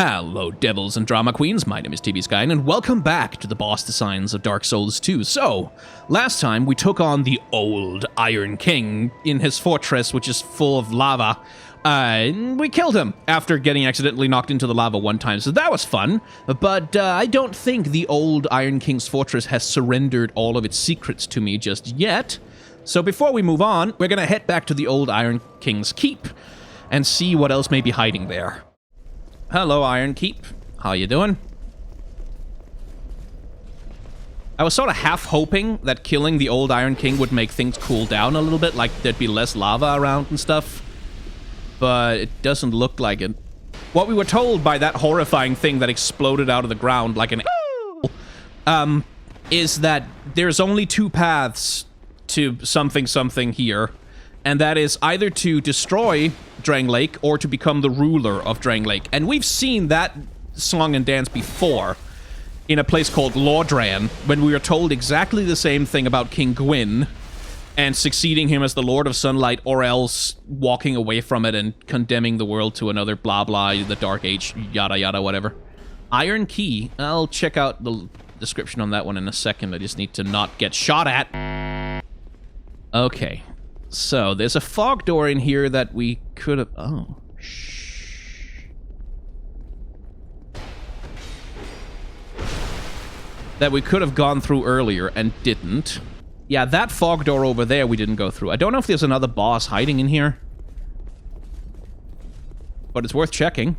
Hello, devils and drama queens. My name is TV Skyen, and welcome back to the boss designs of Dark Souls 2. So, last time we took on the old Iron King in his fortress, which is full of lava. We killed him after getting accidentally knocked into the lava one time, so that was fun. But I don't think the old Iron King's fortress has surrendered all of its secrets to me just yet. So before we move on, we're gonna head back to the old Iron King's keep and see what else may be hiding there. Hello, Iron Keep. How you doing? I was sort of half hoping that killing the old Iron King would make things cool down a little bit, like there'd be less lava around and stuff. But it doesn't look like it. What we were told by that horrifying thing that exploded out of the ground like an is that there's only two paths to something here. And that is either to destroy Drang Lake or to become the ruler of Drang Lake. And we've seen that song and dance before in a place called Lordran, when we were told exactly the same thing about King Gwyn and succeeding him as the Lord of Sunlight, or else walking away from it and condemning the world to another blah blah, the Dark Age, yada yada, whatever. Iron Key. I'll check out the description on that one in a second. I just need to not get shot at. Okay. So, there's a fog door in here that we could have... Oh. Shh. That we could have gone through earlier and didn't. Yeah, that fog door over there we didn't go through. I don't know if there's another boss hiding in here. But it's worth checking.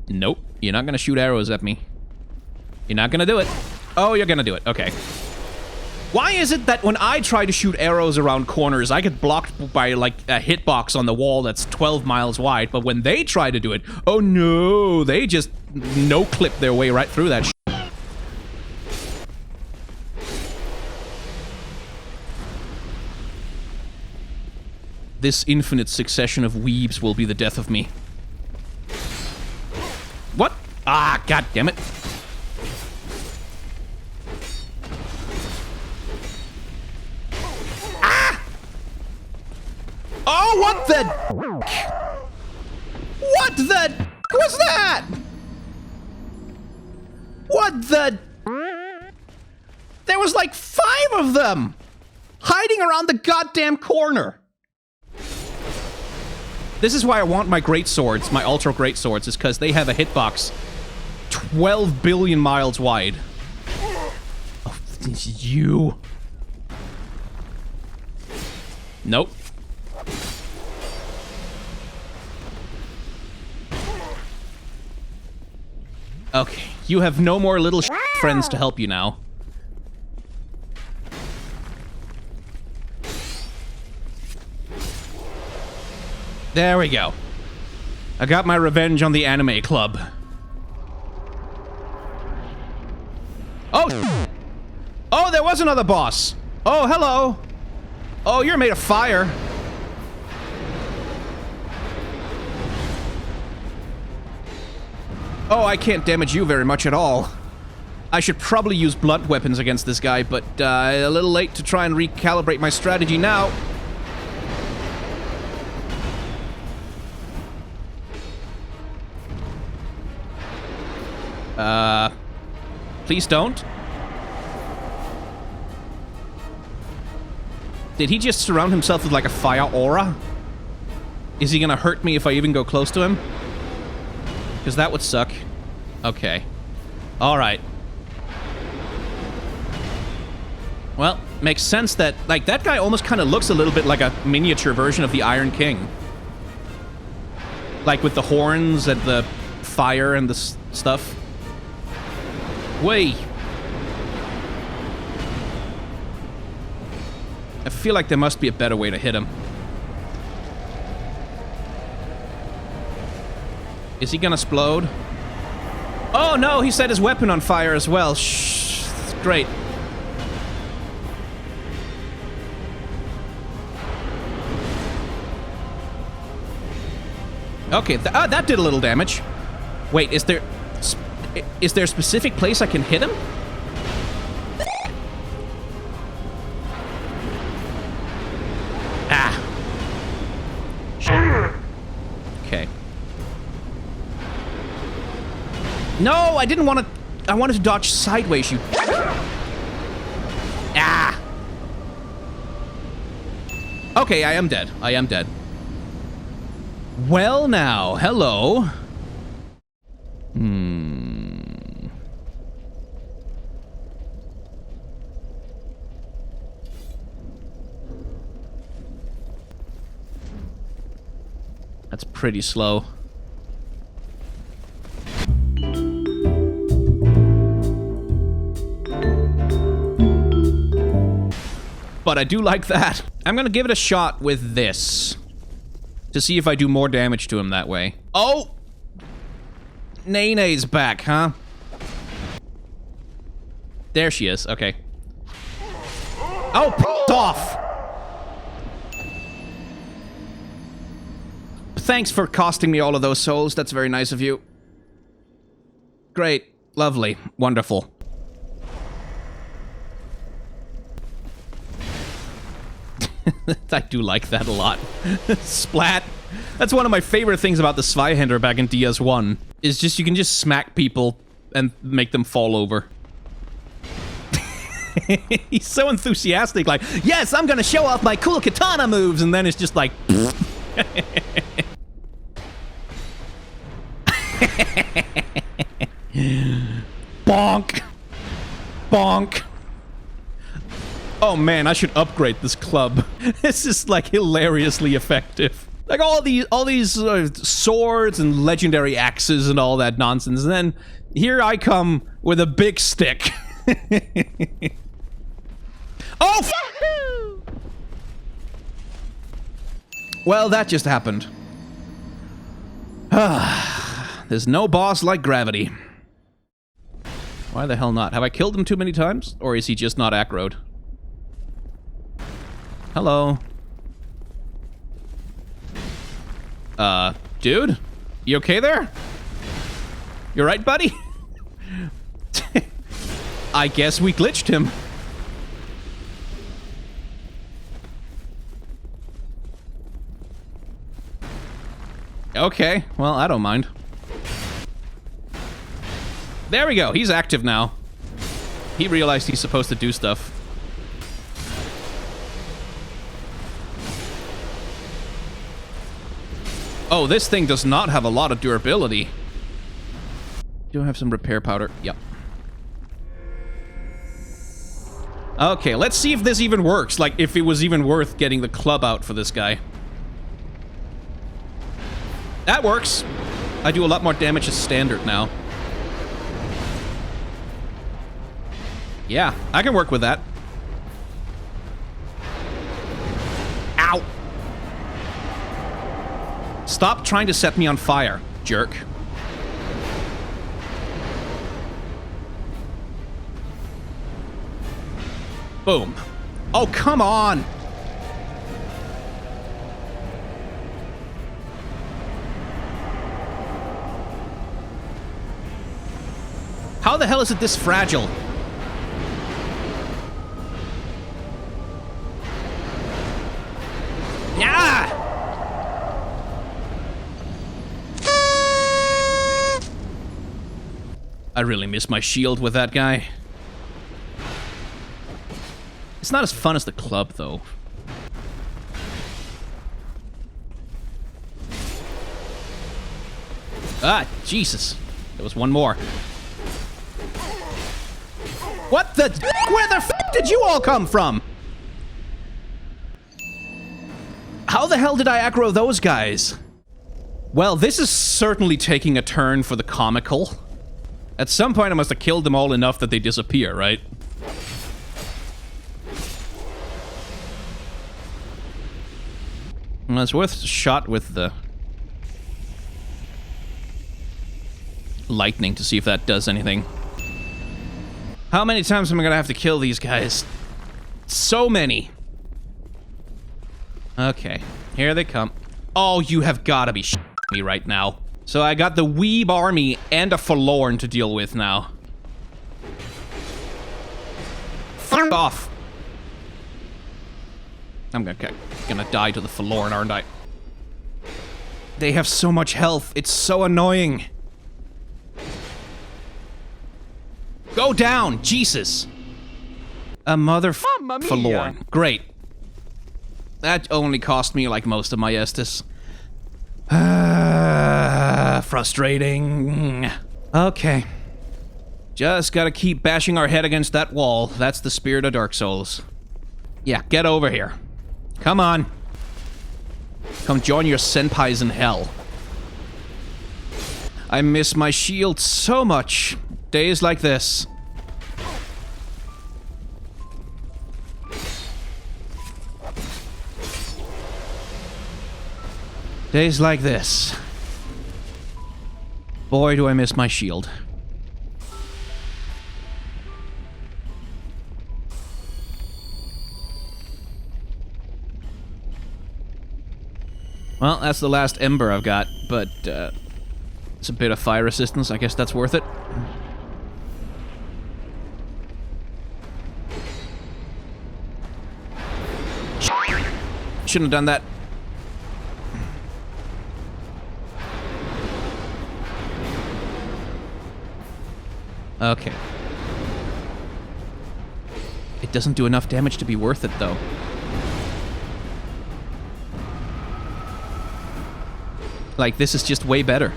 Nope. You're not gonna shoot arrows at me. You're not gonna do it. Oh, you're gonna do it. Okay. Why is it that when I try to shoot arrows around corners, I get blocked by, like, a hitbox on the wall that's 12 miles wide, but when they try to do it, oh no, they just no-clip their way right through that shit. This infinite succession of weebs will be the death of me. What? Ah, god damn it. Oh, what the... What the... was that? What the... There was like 5 of them! Hiding around the goddamn corner! This is why I want my great swords, my ultra great swords, is because they have a hitbox 12 billion miles wide. Oh, this is you. Nope. Okay, you have no more little friends to help you now. There we go. I got my revenge on the anime club. Oh! Oh, there was another boss! Oh, hello! Oh, you're made of fire. Oh, I can't damage you very much at all. I should probably use blunt weapons against this guy, but a little late to try and recalibrate my strategy now. Please don't. Did he just surround himself with like a fire aura? Is he gonna hurt me if I even go close to him? Because that would suck. Okay. Alright. Well, makes sense that, like, that guy almost kind of looks a little bit like a miniature version of the Iron King. Like, with the horns and the fire and the stuff. Wait. I feel like there must be a better way to hit him. Is he gonna explode? Oh no, he set his weapon on fire as well. Shh, great. Okay, that did a little damage. Wait, is there a specific place I can hit him? Ah. Okay. No, I didn't want to... I wanted to dodge sideways, you... Ah! Okay, I am dead. I am dead. Well now, hello. That's pretty slow. But I do like that. I'm gonna give it a shot with this. To see if I do more damage to him that way. Oh! Nene's back, huh? There she is, okay. Oh, p***ed off! Thanks for costing me all of those souls, that's very nice of you. Great, lovely, wonderful. I do like that a lot. Splat. That's one of my favorite things about the Zweihander back in DS1. Is just you can just smack people and make them fall over. He's so enthusiastic, like, yes, I'm gonna show off my cool katana moves, and then it's just like... Bonk. Bonk. Oh man, I should upgrade this club. This is like hilariously effective. Like all these swords and legendary axes and all that nonsense. And then here I come with a big stick. Oh! Well, that just happened. There's no boss like gravity. Why the hell not? Have I killed him too many times? Or is he just not aggroed? Hello. Dude? You okay there? You right, buddy? I guess we glitched him. Okay, well, I don't mind. There we go, he's active now. He realized he's supposed to do stuff. Oh, this thing does not have a lot of durability. Do I have some repair powder? Yep. Okay, let's see if this even works. Like, if it was even worth getting the club out for this guy. That works. I do a lot more damage as standard now. Yeah, I can work with that. Ow! Stop trying to set me on fire, jerk. Boom. Oh, come on! How the hell is it this fragile? Yeah! I really miss my shield with that guy. It's not as fun as the club, though. Ah, Jesus. There was one more. What the... Where the f*** did you all come from? How the hell did I aggro those guys? Well, this is certainly taking a turn for the comical. At some point, I must have killed them all enough that they disappear, right? Well, it's worth a shot with the lightning to see if that does anything. How many times am I gonna have to kill these guys? So many. Okay, here they come. Oh, you have gotta be shitting me right now. So I got the Weeb army and a Forlorn to deal with now. Fuck off. I'm gonna die to the Forlorn, aren't I? They have so much health. It's so annoying. Go down! Jesus! A mother forlorn. Great. That only cost me like most of my Estus. Frustrating. Okay. Just gotta keep bashing our head against that wall. That's the spirit of Dark Souls. Yeah, get over here. Come on. Come join your senpais in hell. I miss my shield so much. Days like this. Days like this. Boy, do I miss my shield. Well, that's the last ember I've got, but it's a bit of fire resistance. I guess that's worth it. Shouldn't have done that. Okay. It doesn't do enough damage to be worth it, though. Like, this is just way better.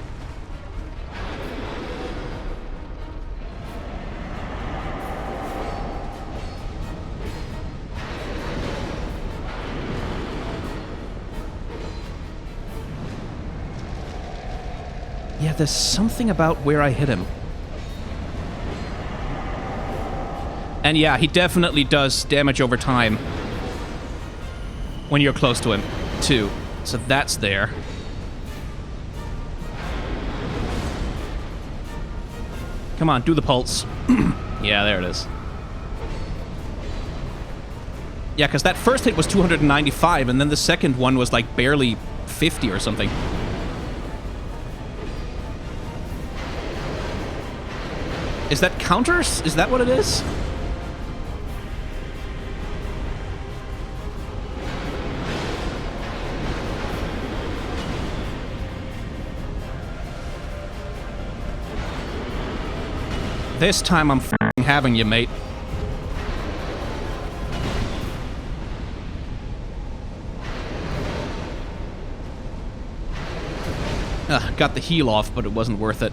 Yeah, there's something about where I hit him. And yeah, he definitely does damage over time when you're close to him, too. So that's there. Come on, do the pulse. Yeah, there it is. Yeah, because that first hit was 295, and then the second one was like barely 50 or something. Is that counters? Is that what it is? This time I'm f***ing having you, mate. Got the heal off, but it wasn't worth it.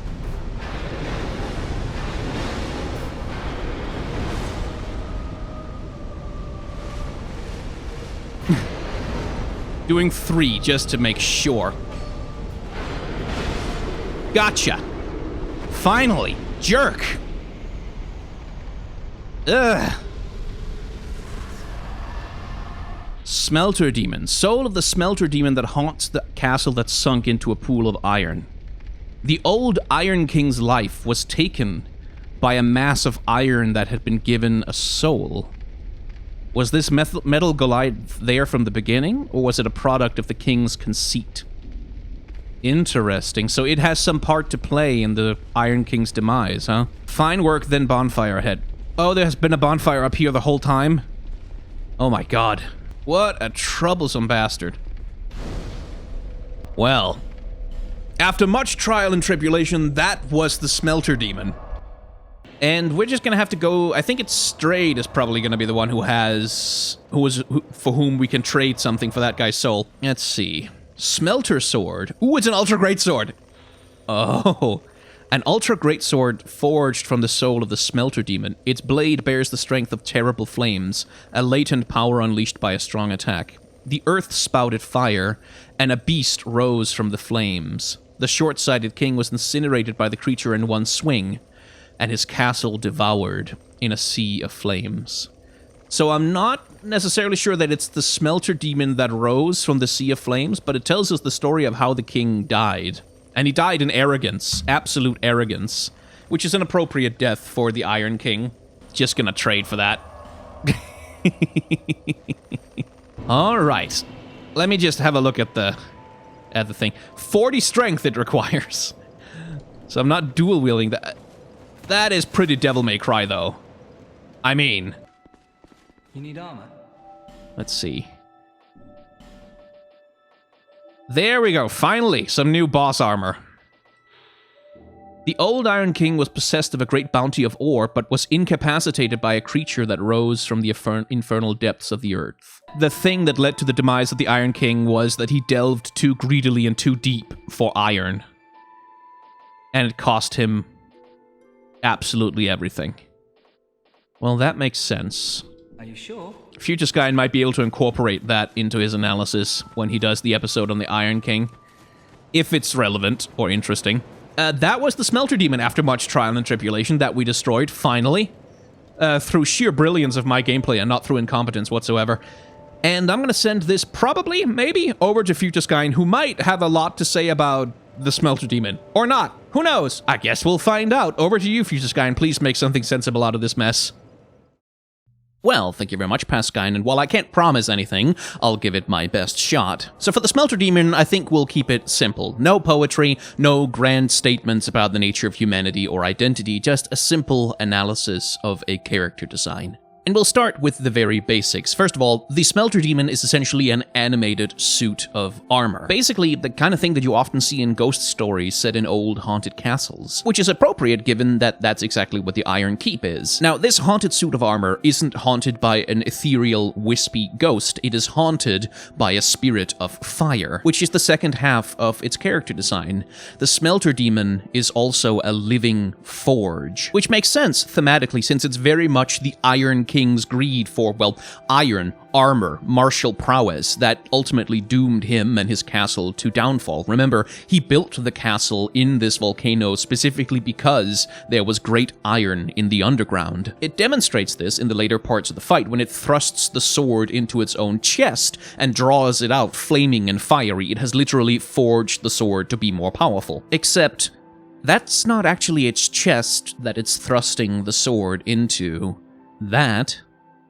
Doing 3 just to make sure. Gotcha. Finally. Jerk. Ugh. Smelter Demon. Soul of the Smelter Demon that haunts the castle that sunk into a pool of iron. The old Iron King's life was taken by a mass of iron that had been given a soul. Was this metal Goliath there from the beginning, or was it a product of the king's conceit? Interesting. So it has some part to play in the Iron King's demise, huh? Fine work, then bonfire ahead. Oh, there has been a bonfire up here the whole time? Oh my god. What a troublesome bastard. Well, after much trial and tribulation, that was the Smelter Demon. And we're just gonna have to go. I think it's Strayed is probably gonna be the one for whom we can trade something for that guy's soul. Let's see. Smelter Sword. Ooh, it's an ultra great sword. Oh, an ultra great sword forged from the soul of the Smelter Demon. Its blade bears the strength of terrible flames, a latent power unleashed by a strong attack. The earth spouted fire, and a beast rose from the flames. The short-sighted king was incinerated by the creature in one swing, and his castle devoured in a sea of flames. So I'm not necessarily sure that it's the Smelter Demon that rose from the sea of flames, but it tells us the story of how the king died. And he died in arrogance, absolute arrogance, which is an appropriate death for the Iron King. Just gonna trade for that. Alright. Let me just have a look at the thing. 40 strength it requires. So I'm not dual wielding that. That is pretty Devil May Cry, though. I mean... You need armor? Let's see. There we go, finally, some new boss armor. The old Iron King was possessed of a great bounty of ore, but was incapacitated by a creature that rose from the infernal depths of the earth. The thing that led to the demise of the Iron King was that he delved too greedily and too deep for iron. And it cost him absolutely everything. Well, that makes sense. Are you sure? Future Sky might be able to incorporate that into his analysis when he does the episode on the Iron King, if it's relevant or interesting. That was the Smelter Demon after much trial and tribulation that we destroyed, finally. Through sheer brilliance of my gameplay and not through incompetence whatsoever. And I'm going to send this probably, maybe, over to Future Sky, who might have a lot to say about the Smelter Demon. Or not. Who knows? I guess we'll find out. Over to you, Future Sky, and please make something sensible out of this mess. Well, thank you very much, Paskyne, and while I can't promise anything, I'll give it my best shot. So for the Smelter Demon, I think we'll keep it simple. No poetry, no grand statements about the nature of humanity or identity, just a simple analysis of a character design. And we'll start with the very basics. First of all, the Smelter Demon is essentially an animated suit of armor. Basically, the kind of thing that you often see in ghost stories set in old haunted castles, which is appropriate given that that's exactly what the Iron Keep is. Now, this haunted suit of armor isn't haunted by an ethereal, wispy ghost. It is haunted by a spirit of fire, which is the second half of its character design. The Smelter Demon is also a living forge, which makes sense thematically since it's very much the Iron King's greed for, well, iron, armor, martial prowess that ultimately doomed him and his castle to downfall. Remember, he built the castle in this volcano specifically because there was great iron in the underground. It demonstrates this in the later parts of the fight when it thrusts the sword into its own chest and draws it out flaming and fiery. It has literally forged the sword to be more powerful. Except, that's not actually its chest that it's thrusting the sword into. That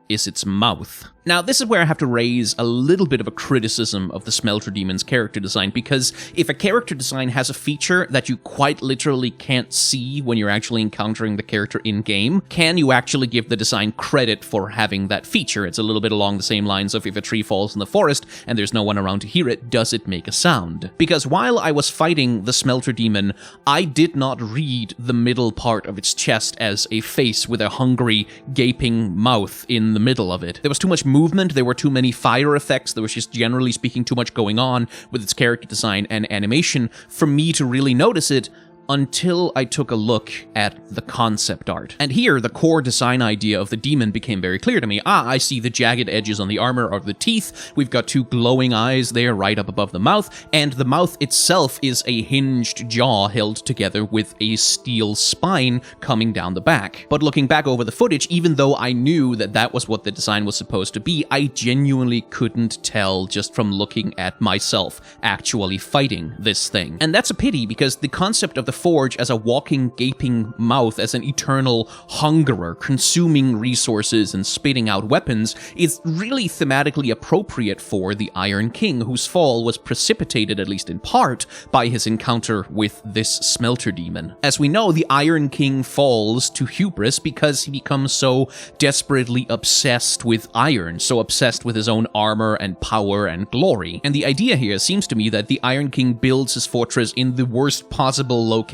is its mouth. Now, this is where I have to raise a little bit of a criticism of the Smelter Demon's character design, because if a character design has a feature that you quite literally can't see when you're actually encountering the character in-game, can you actually give the design credit for having that feature? It's a little bit along the same lines of if a tree falls in the forest and there's no one around to hear it, does it make a sound? Because while I was fighting the Smelter Demon, I did not read the middle part of its chest as a face with a hungry, gaping mouth in the middle of it. There was too much movement, there were too many fire effects, there was just generally speaking too much going on with its character design and animation for me to really notice it until I took a look at the concept art. And here, the core design idea of the demon became very clear to me. I see the jagged edges on the armor of the teeth, we've got two glowing eyes there right up above the mouth, and the mouth itself is a hinged jaw held together with a steel spine coming down the back. But looking back over the footage, even though I knew that that was what the design was supposed to be, I genuinely couldn't tell just from looking at myself actually fighting this thing. And that's a pity, because the concept of the forge as a walking, gaping mouth, as an eternal hungerer, consuming resources and spitting out weapons, is really thematically appropriate for the Iron King, whose fall was precipitated, at least in part, by his encounter with this Smelter Demon. As we know, the Iron King falls to hubris because he becomes so desperately obsessed with iron, so obsessed with his own armor and power and glory. And the idea here seems to me that the Iron King builds his fortress in the worst possible location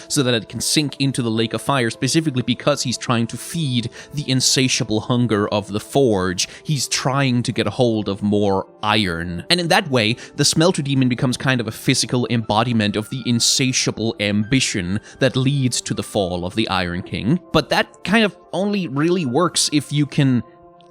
so that it can sink into the lake of fire, specifically because he's trying to feed the insatiable hunger of the forge. He's trying to get a hold of more iron. And in that way, the Smelter Demon becomes kind of a physical embodiment of the insatiable ambition that leads to the fall of the Iron King. But that kind of only really works if you can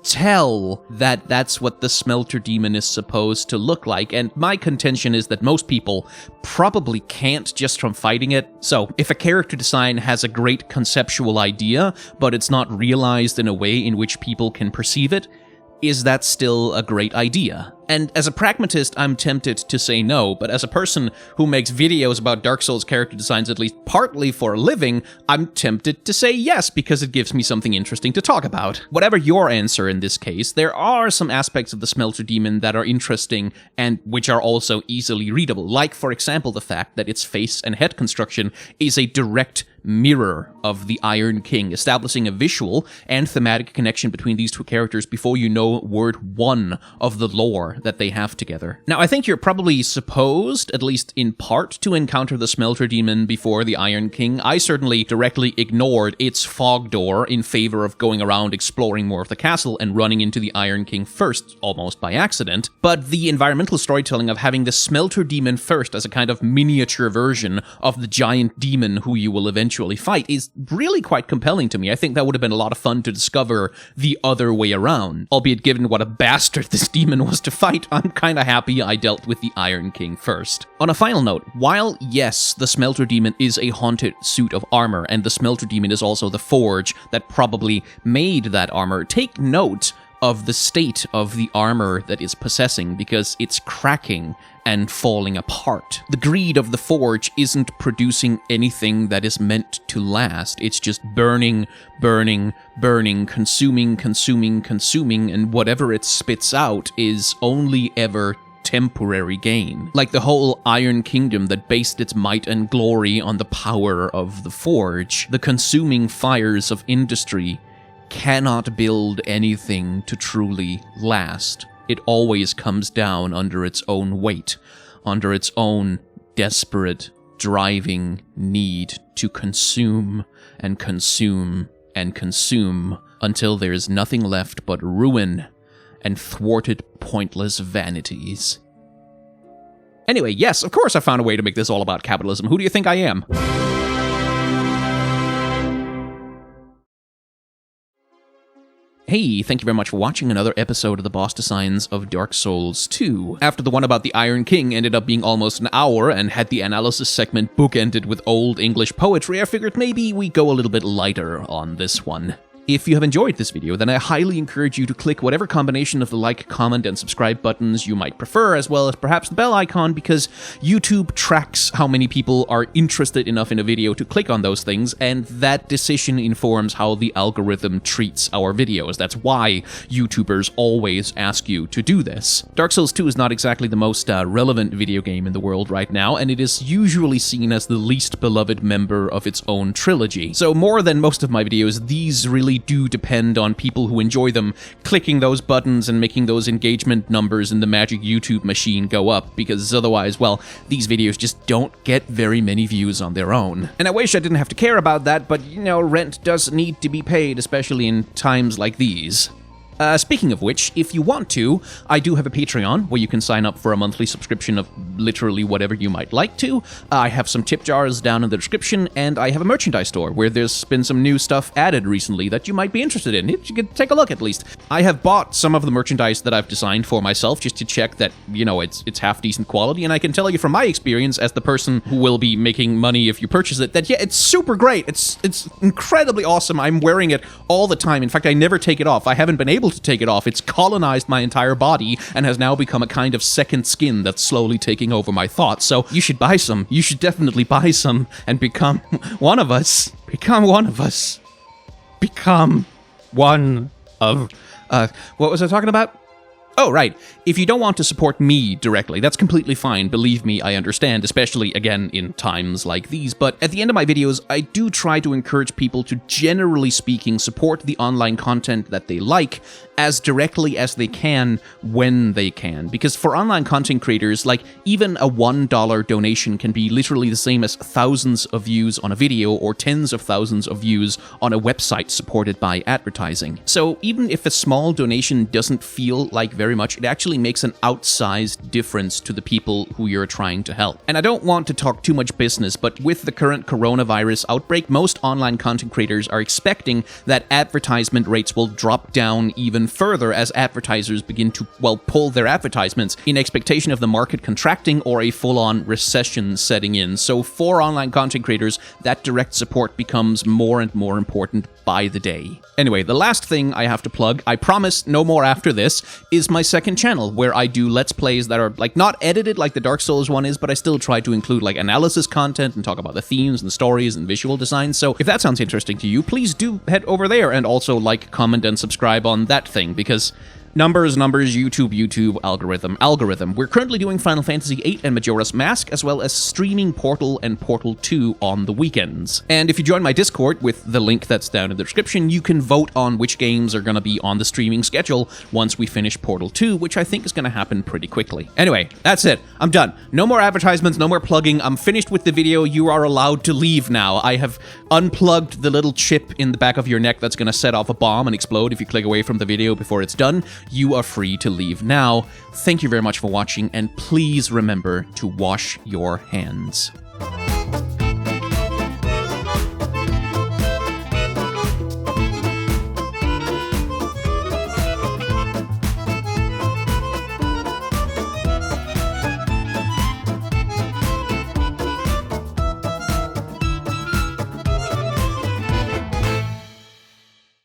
tell that that's what the Smelter Demon is supposed to look like, and my contention is that most people probably can't just from fighting it. So if a character design has a great conceptual idea, but it's not realized in a way in which people can perceive it, is that still a great idea? And as a pragmatist, I'm tempted to say no, but as a person who makes videos about Dark Souls character designs at least partly for a living, I'm tempted to say yes, because it gives me something interesting to talk about. Whatever your answer in this case, there are some aspects of the Smelter Demon that are interesting and which are also easily readable, like, for example, the fact that its face and head construction is a direct mirror of the Iron King, establishing a visual and thematic connection between these two characters before you know word one of the lore power that they have together. Now, I think you're probably supposed, at least in part, to encounter the Smelter Demon before the Iron King. I certainly directly ignored its fog door in favor of going around exploring more of the castle and running into the Iron King first, almost by accident. But the environmental storytelling of having the Smelter Demon first as a kind of miniature version of the giant demon who you will eventually fight is really quite compelling to me. I think that would have been a lot of fun to discover the other way around. Albeit given what a bastard this demon was to fight, I'm kinda happy I dealt with the Iron King first. On a final note, while yes, the Smelter Demon is a haunted suit of armor, and the Smelter Demon is also the forge that probably made that armor, take note of the state of the armor that is possessing, because it's cracking and falling apart. The greed of the forge isn't producing anything that is meant to last. It's just burning, burning, burning, consuming, consuming, consuming, and whatever it spits out is only ever temporary gain. Like the whole Iron Kingdom that based its might and glory on the power of the forge, the consuming fires of industry cannot build anything to truly last. It always comes down under its own weight, under its own desperate, driving need to consume and consume and consume until there is nothing left but ruin and thwarted, pointless vanities. Anyway, yes, of course I found a way to make this all about capitalism. Who do you think I am? Hey, thank you very much for watching another episode of the Boss Designs of Dark Souls 2. After the one about the Iron King ended up being almost an hour and had the analysis segment bookended with old English poetry, I figured maybe we go a little bit lighter on this one. If you have enjoyed this video, then I highly encourage you to click whatever combination of the like, comment, and subscribe buttons you might prefer, as well as perhaps the bell icon, because YouTube tracks how many people are interested enough in a video to click on those things, and that decision informs how the algorithm treats our videos. That's why YouTubers always ask you to do this. Dark Souls 2 is not exactly the most relevant video game in the world right now, and it is usually seen as the least beloved member of its own trilogy. So more than most of my videos, these really do depend on people who enjoy them clicking those buttons and making those engagement numbers in the magic YouTube machine go up, because otherwise, well, these videos just don't get very many views on their own. And I wish I didn't have to care about that, but, you know, rent does need to be paid, especially in times like these. Speaking of which, if you want to, I do have a Patreon where you can sign up for a monthly subscription of literally whatever you might like to. I have some tip jars down in the description, and I have a merchandise store where there's been some new stuff added recently that you might be interested in. You could take a look at least. I have bought some of the merchandise that I've designed for myself just to check that, you know, it's half decent quality, and I can tell you from my experience as the person who will be making money if you purchase it, that yeah, it's super great. It's incredibly awesome. I'm wearing it all the time. In fact, I never take it off. I haven't been able to take it off. It's colonized my entire body and has now become a kind of second skin that's slowly taking over my thoughts. So you should buy some. You should definitely buy some and become one of us. Become one of us. Become one of... what was I talking about? Oh, right. If you don't want to support me directly, that's completely fine. Believe me, I understand, especially, again, in times like these. But at the end of my videos, I do try to encourage people to, generally speaking, support the online content that they like as directly as they can when they can. Because for online content creators, like, even a $1 donation can be literally the same as thousands of views on a video or tens of thousands of views on a website supported by advertising. So even if a small donation doesn't feel like very much, it actually makes an outsized difference to the people who you're trying to help. And I don't want to talk too much business, but with the current coronavirus outbreak, most online content creators are expecting that advertisement rates will drop down even further as advertisers begin to, well, pull their advertisements in expectation of the market contracting or a full-on recession setting in. So for online content creators, that direct support becomes more and more important by the day. Anyway, the last thing I have to plug, I promise no more after this, is my second channel, where I do Let's Plays that are, like, not edited like the Dark Souls one is, but I still try to include, like, analysis content and talk about the themes and stories and visual design. So if that sounds interesting to you, please do head over there and also like, comment, and subscribe on that thing, because Numbers, YouTube, algorithm. We're currently doing Final Fantasy VIII and Majora's Mask, as well as streaming Portal and Portal 2 on the weekends. And if you join my Discord with the link that's down in the description, you can vote on which games are going to be on the streaming schedule once we finish Portal 2, which I think is going to happen pretty quickly. Anyway, that's it. I'm done. No more advertisements, no more plugging. I'm finished with the video. You are allowed to leave now. I have unplugged the little chip in the back of your neck that's going to set off a bomb and explode if you click away from the video before it's done. You are free to leave now. Thank you very much for watching, and please remember to wash your hands.